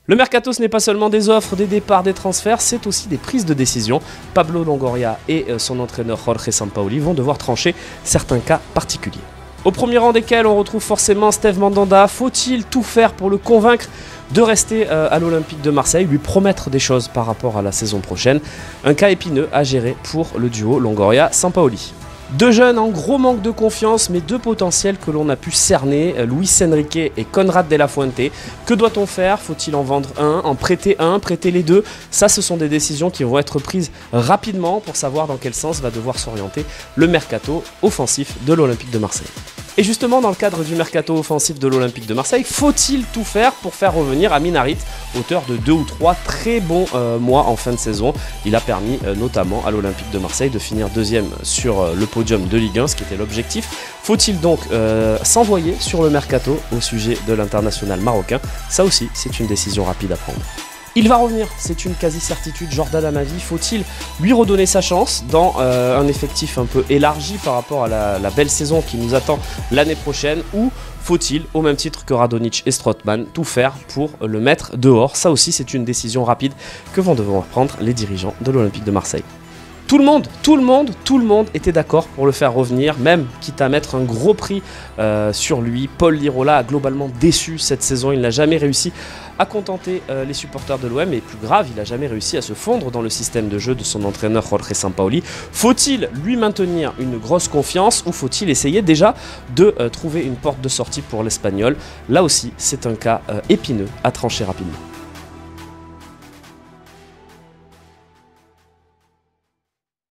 Le mercato, ce n'est pas seulement des offres, des départs, des transferts, c'est aussi des prises de décision. Pablo Longoria et son entraîneur Jorge Sampaoli vont devoir trancher certains cas particuliers. Au premier rang desquels on retrouve forcément Steve Mandanda. Faut-il tout faire pour le convaincre de rester à l'Olympique de Marseille, lui promettre des choses par rapport à la saison prochaine? Un cas épineux à gérer pour le duo Longoria-Sampaoli. Deux jeunes en gros manque de confiance, mais deux potentiels que l'on a pu cerner, Luis Enrique et Conrad de la Fuente. Que doit-on faire? Faut-il en vendre un, prêter les deux? Ça, ce sont des décisions qui vont être prises rapidement pour savoir dans quel sens va devoir s'orienter le mercato offensif de l'Olympique de Marseille. Et justement, dans le cadre du mercato offensif de l'Olympique de Marseille, faut-il tout faire pour faire revenir Amin Harit, auteur de 2 ou 3 très bons mois en fin de saison? Il a permis notamment à l'Olympique de Marseille de finir deuxième sur le podium de Ligue 1, ce qui était l'objectif. Faut-il donc s'envoyer sur le mercato au sujet de l'international marocain? Ça aussi, c'est une décision rapide à prendre. Il va revenir, c'est une quasi-certitude. Jordan Amavi, faut-il lui redonner sa chance dans un effectif un peu élargi par rapport à la belle saison qui nous attend l'année prochaine, ou faut-il, au même titre que Radonjic et Strootman, tout faire pour le mettre dehors? Ça aussi, c'est une décision rapide que vont devoir prendre les dirigeants de l'Olympique de Marseille. Tout le monde était d'accord pour le faire revenir, même quitte à mettre un gros prix sur lui. Paul Lirola a globalement déçu cette saison, il n'a jamais réussi à contenter les supporters de l'OM, et plus grave, il n'a jamais réussi à se fondre dans le système de jeu de son entraîneur Jorge Sampaoli. Faut-il lui maintenir une grosse confiance, ou faut-il essayer déjà de trouver une porte de sortie pour l'Espagnol? Là aussi, c'est un cas épineux à trancher rapidement.